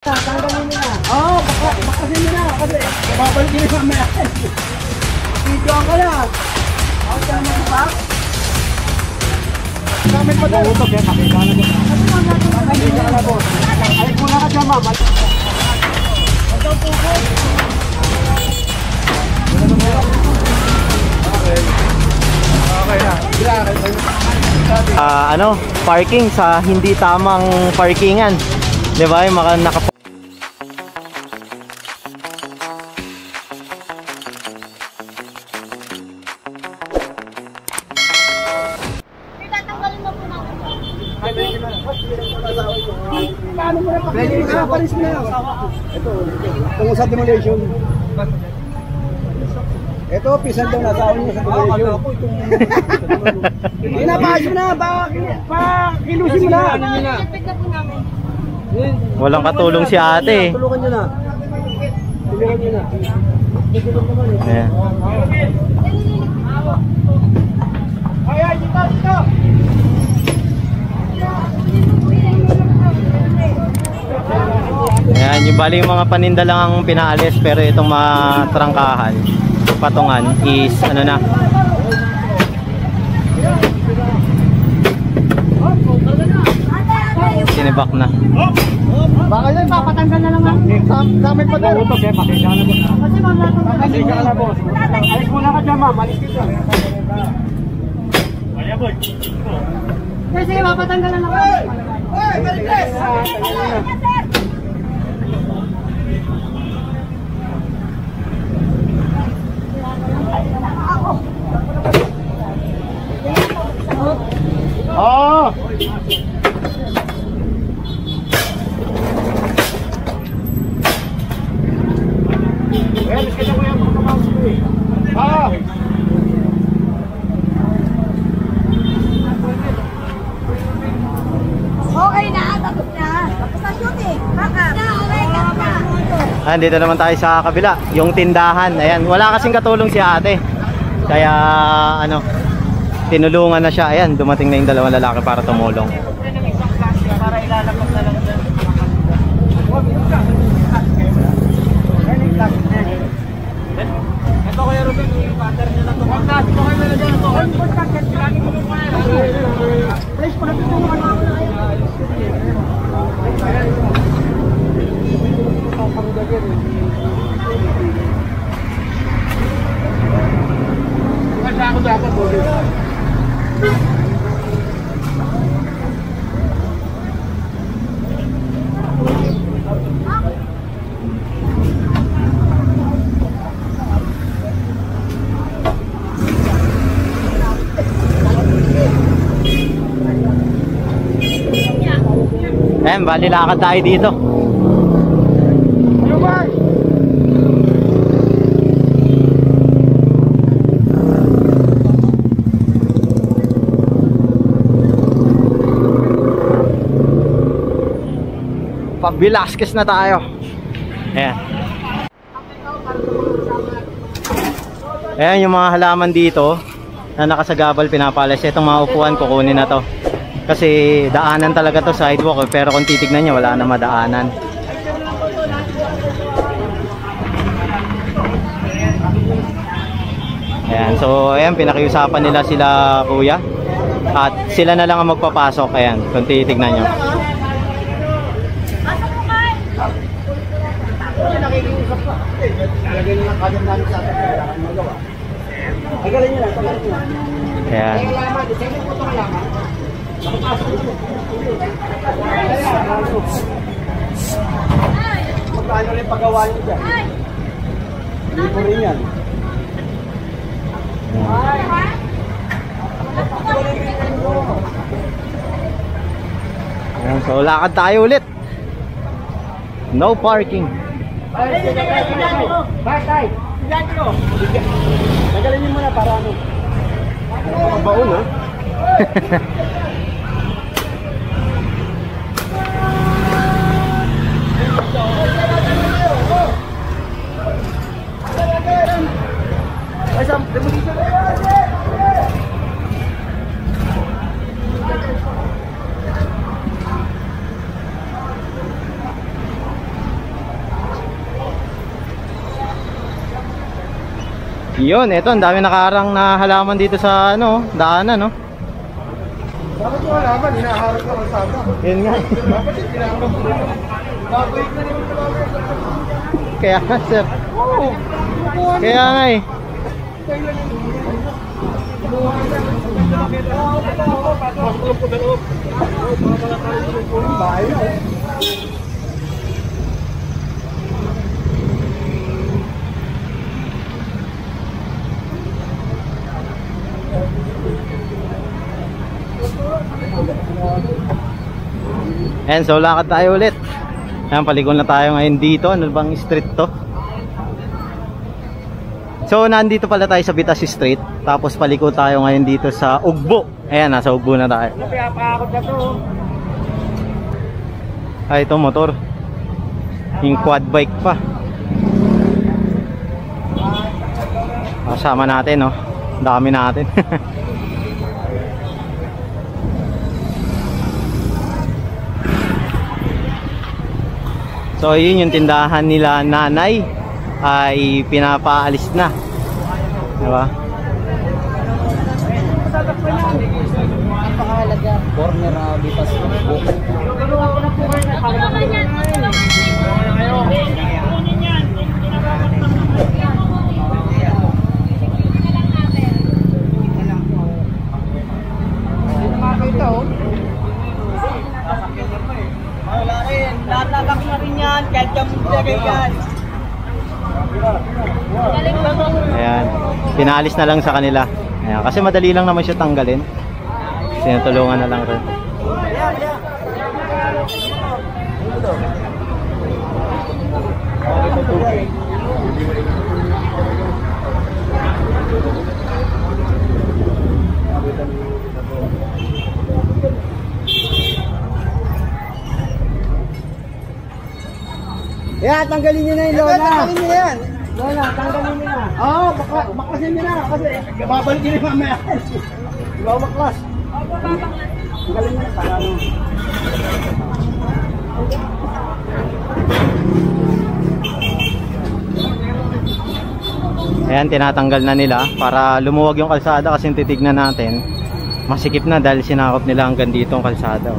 Tanggalin mo na. Oo, bakasin mo na. Kasi babalik nyo sa mamaya. Video ka na. Ako dyan mo ba? Gamit pa doon. Utok yan. Makita na doon. Makita ka na doon. Ay, muna ka dyan, ma'am. Ito po po. Okay na. Ano, parking sa hindi tamang parkingan. 'Di ba? Yung naka Paris na. Ito, tungkol sa demolition. Ito, pisan daw nasa niya sa demolition. Pinapayos mo na, pakilusin mo na. walang katulong si ate. Tulungan nyo na. Tulungan nyo na. Ayan. Ayan, dito. Ayan, yung bali yung mga paninda lang ang pinaalis, pero itong mga trangkahan, patungan is ano na. Sinibak na. Baka yan, papatanggal na lang gamit pa doon. Utok eh, pakita na doon. Pakita ka na boss. Alis muna ka dyan, ma'am. Alis ka dyan. Kaya boy. Sige, papatanggal na lang. Hey, Marites! Oh! Okay na, tapos na. Tapos na shooting. Baka. Okay na. Dito naman tayo sa kabila, yung tindahan. Ayan, wala kasing katulong si ate. Kaya ano, tinulungan na siya. Ayan, dumating na yung dalawang lalaki para tumulong. Para ilalapag na lang dyan. Ito kaya Ruben, yung pattern nila ito. Huwag na, ito kayo na dyan. Ito kayo. Please, pagkakit mo naman ako na kayo. Kasi ako dapat po. Ayan, bali lakad tayo dito. Velasquez na tayo. Ayan. Ayan yung mga halaman dito na nakasagabal, pinapalas. Itong mga upuan kukunin na to. Kasi daanan talaga to, sidewalk, pero kung titignan nyo wala na madaanan. Ayan, so ayan, pinakiusapan nila sila kuya. At sila na lang ang magpapasok. Ayan, kung titignan nyo. Ayan. Magkano rin paggawa nyo dyan? Hindi po rin yan. Ayan, so lakad tayo ulit. No parking. Bakay! Tagalin nyo muna para ano? Baon ha? Yun, eto, ang dami nakaharang na halaman dito sa ano, daanan, no? Bakit yung halaman? Hinaharap ka kalsada. Yun nga. Dapat yung hinaharap ko. Babalik na rin yung Kaya nga, sir. Oo. Kaya nga eh. Ayan, so lakad tayo ulit. Ayan, paligon na tayo ngayon dito. Ano bang street to? So nandito pala tayo sa Bitas Street. Tapos paliko tayo ngayon dito sa Ugbo. Ayan, nasa Ugbo na tayo. Kaya paakot na to. Ay, ito motor. Yung quad bike pa. Kasama natin, no? Dami natin. So yun yung tindahan nila nanay ay pinapaalis na, diba? Napakahalaga. Corner Bitas. Wala rin, latalak na rin yan, kahit kami lagay yan. Ayan, pinalis na lang sa kanila. Ayan, kasi madali lang naman siya tanggalin. Tinutulungan na lang rin. Yeah, tanggalin niyo na yung Lola. Tanggalin niyo yan. Lola, tanggalin niyo na. Oo, baklasin niyo na. Kasi babalik niyo mamaya. Ikaw baklas. Tanggalin niyo na. Tanggalin. Ayan, tinatanggal na nila para lumuwag yung kalsada kasi titignan natin. Masikip na dahil sinakop nila hanggang dito ang kalsada.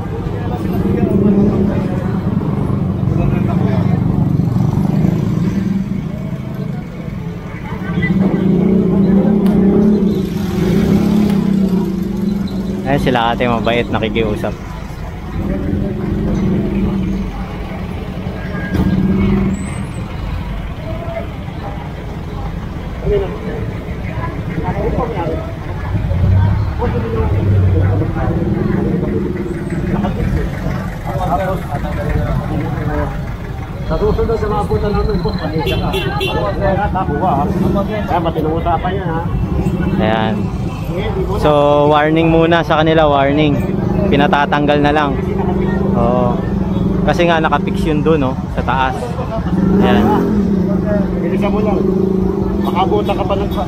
Ayan sila ate, mabait, nakikiusap. Sa susunod sa mga puta namin, boss, panisya ka. Kaya matinuusapan yan, ha? Ayan. So warning muna sa kanila, warning. Pinatatanggal na lang. Oo. Kasi nga nakapix yun doon, no, sa taas. Ayan. Bilisan mo lang. Makabuta ka pa ng pa.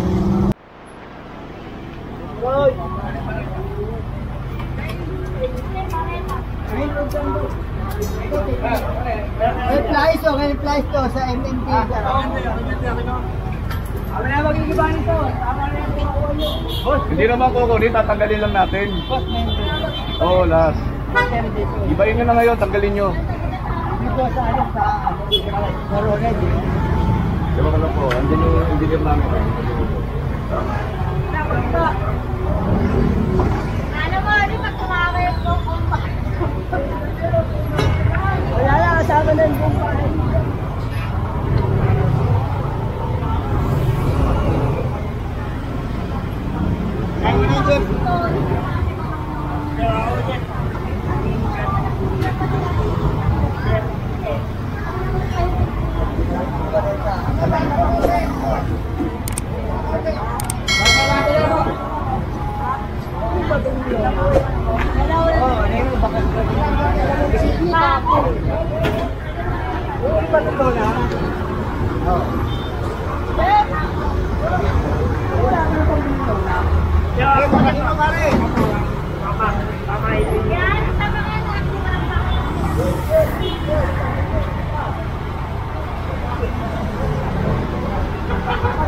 Flies to, ngayon flies to sa MMP. Hindi naman kukunin, tatanggalin lang natin. Oo, last. Ibayin nyo na ngayon, tanggalin nyo. Dito sa ano, sa Ronald. Diba ka lang po, andun yung engineer namin. Ano mo, di ba tumawag ko kung Wala lang, kasama na yung bumpay. Ay, Jeff.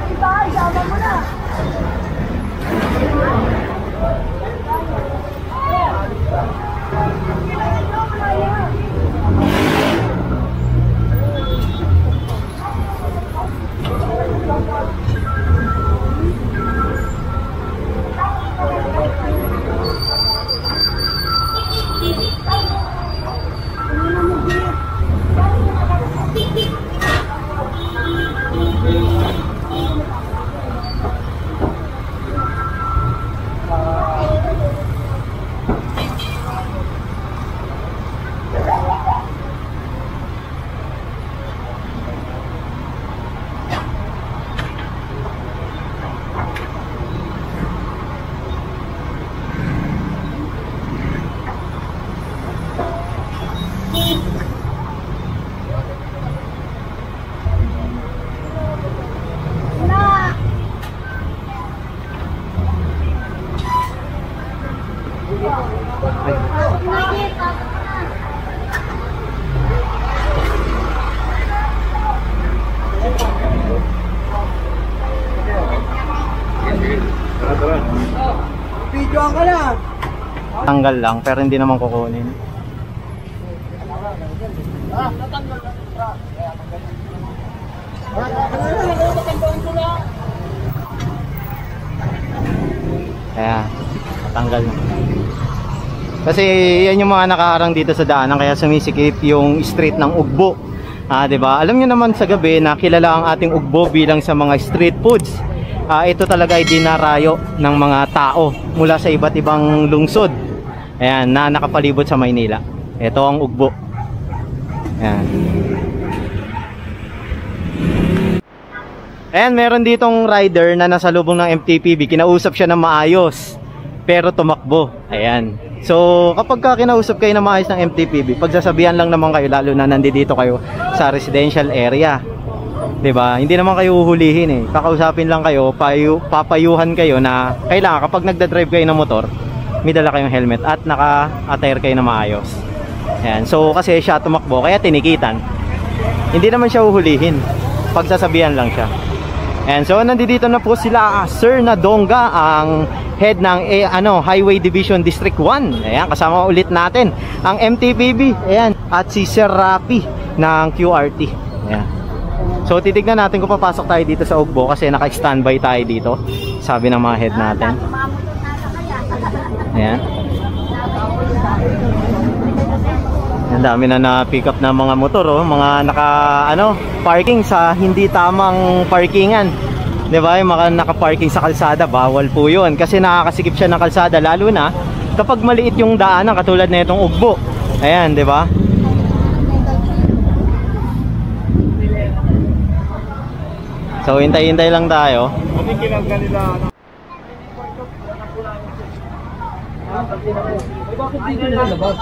Diba? Yaman mo na. Tanggal lang, pero hindi naman kukunin. Kaya, tanggal na. Kasi yan yung mga nakaharang dito sa daanan, kaya sumisikip yung street ng Ugbo. 'Di ba? Alam niyo naman sa gabi na kilala ang ating Ugbo bilang sa mga street foods. Ito talaga ay dinarayo ng mga tao mula sa iba't ibang lungsod. Ayan, na nakapalibot sa Maynila. Ito ang Ugbo. Ayan. Ayan, meron ditong rider na nasa lubong ng MTPB. Kinausap siya ng maayos, pero tumakbo. Ayan. So, kapag kinausap kayo na maayos ng MTPB, pagsasabihan lang naman kayo, lalo na nandito kayo sa residential area. 'Di ba? Hindi naman kayo uhulihin eh. Kakausapin lang kayo, papayuhan kayo na kailangan kapag nagda-drive kayo ng motor, may dala kayong helmet at naka-attire kayo na maayos. Ayan. So, kasi siya tumakbo, kaya tinikitan. Hindi naman siya uhulihin. Pagsasabihan lang siya. And so nandito na po sila Sir Nadonga, ang head ng Highway Division District 1. Ayan, kasama ulit natin ang MTPB. Ayan, at si Sir Rapi ng QRT. Ayan. So titignan natin kung papasok tayo dito sa Ugbo kasi naka-standby tayo dito. Sabi ng mga head natin. Ayan. Ang dami na na-pick up na mga motor, mga parking sa hindi tamang parkingan. 'Di ba? Yung mga naka-parking sa kalsada, bawal po 'yun kasi nakakasikip siya ng kalsada, lalo na kapag maliit yung daanan katulad na itong Ugbo. Ayan, 'di ba? So hintay-hintay lang tayo. Bakit dito nilabas?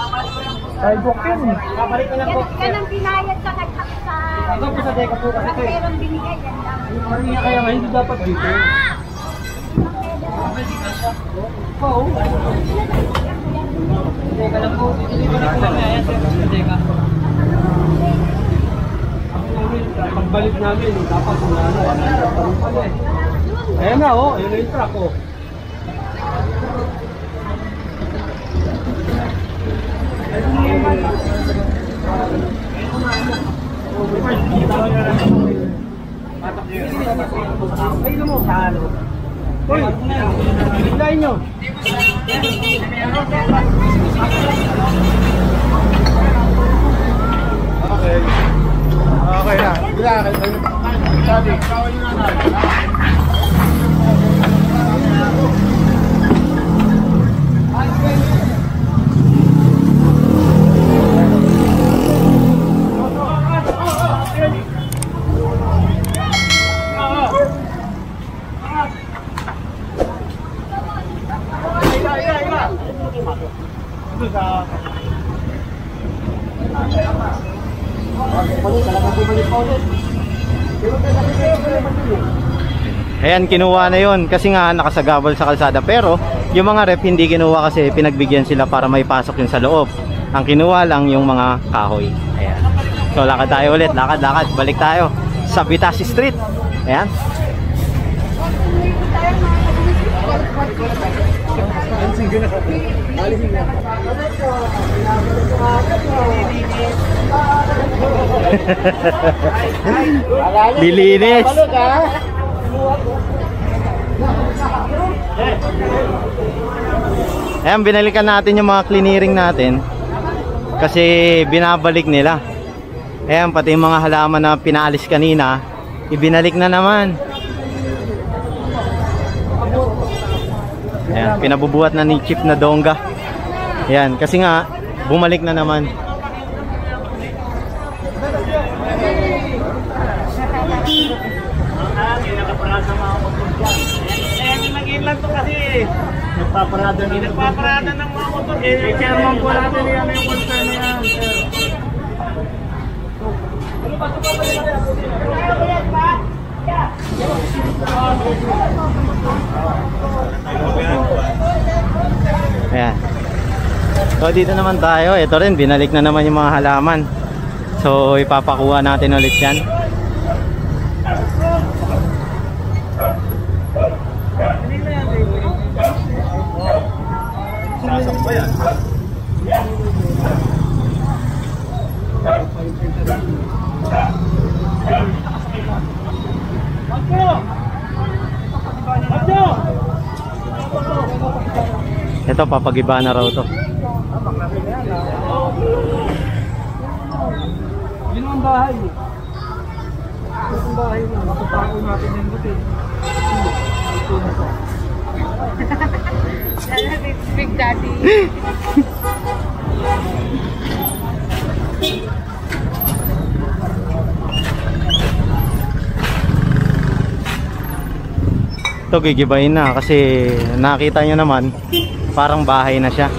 Sidewalk yun. Babalik ka lang po. Yan ang binayad sa nagkaksa. Ikaw po sa deka po kasi. Pero binigay yan lang. Maria kaya nga hindi dapat dito. Oo. Deka lang po. Dito na po kaya sa deka. Pagbalik namin, dapat kung ayan na yun na yung truck Ayun mo sa ano. Uy, hintayin nyo. Okay. Okay na. Ayan, kinuha na yun kasi nga nakasagabal sa kalsada, pero yung mga rep hindi kinuha kasi pinagbigyan sila para may pasok yun sa loob. Ang kinuha lang yung mga kahoy. Ayan. So lakad tayo ulit, lakad, balik tayo sa Bitasi Street. Ayan. Dilinis. Ayan, binalikan natin yung mga clearing natin kasi binabalik nila. Ayan, pati yung mga halaman na pinaalis kanina, ibinalik na naman. Ayan, pinabubuhat na ni Chief Nadonga. Ayan, kasi nga bumalik na naman. Lang to kasi nagpaparada ng mga motor. Chairman po natin yan yung concern na yan, sir. Ayan. So dito naman tayo. Ito rin, binalik na naman yung mga halaman. So ipapakuha natin ulit yan. Ito, papagiba na raw to. Yun ang bahay. Yun ang bahay. Matatago natin yung buti. Ito na to. Big Daddy. Ito, gigibayin na kasi nakita nyo naman parang bahay na siya.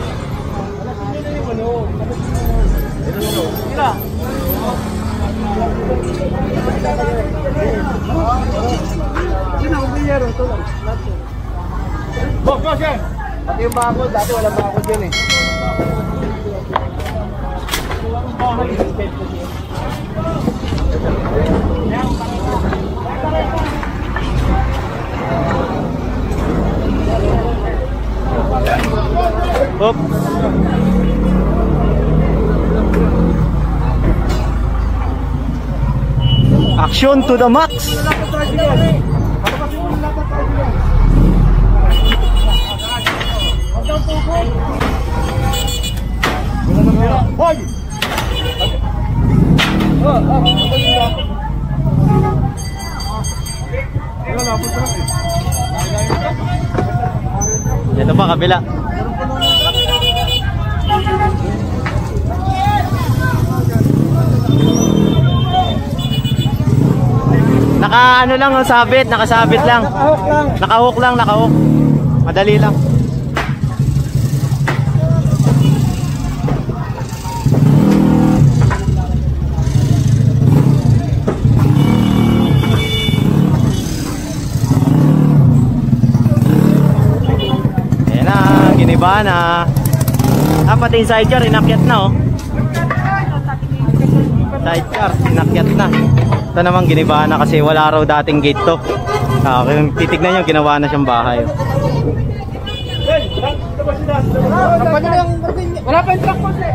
Boss yan! Pati yung bakod, dati walang bakod yun eh. Hop. Action to the max. Hoy! Ito pa kabila. Naka ano lang ang sabit, nakasabit lang. Nakahook lang, nakahook. Madali lang. Ayan na, giniba na. Pati yung sidecar, inakyat na oh. Sidecar, inakyat na. Ito naman giniba na kasi wala raw dating gate to. Kung titignan nyo, ginawa na siyang bahay. Wala pa yung truck po siya.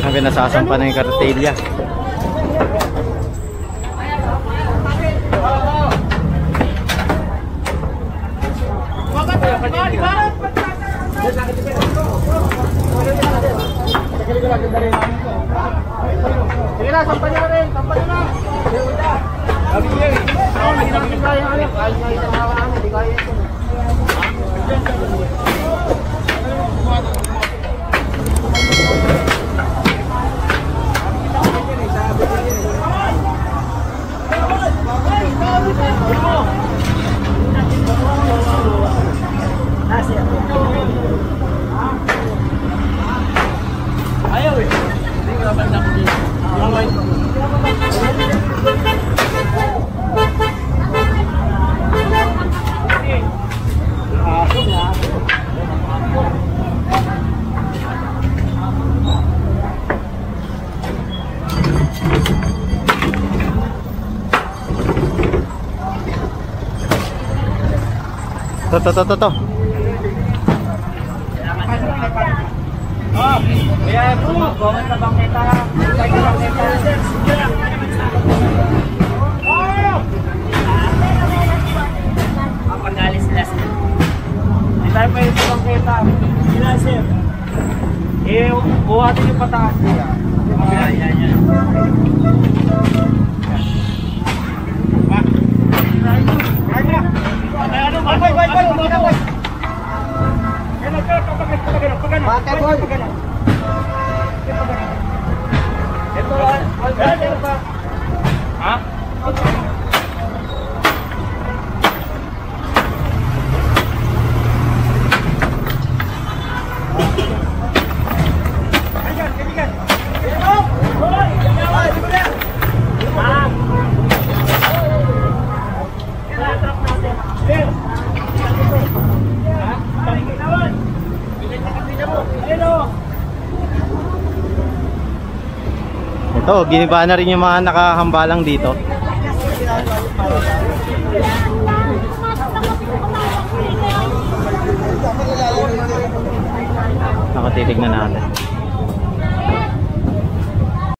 Sabi, nasasampa na yung kartilya. Sige na, sampan nyo na rin. Sampan nyo na. Sabi niya eh. Ako, naging kaya nga rin. Kahit nga isang hawakan, hindi kaya ito. Ayaw eh. Hindi ko naman nakunin. To. Oh, kaya bumangon sa bangketa. Pag-alis sila sir. Hindi tayo pwede sa bangketa. Sila sir. Buhatin yung pataas nila. Yan. Ito, giniba na rin yung mga nakahambalang dito. titignan natin.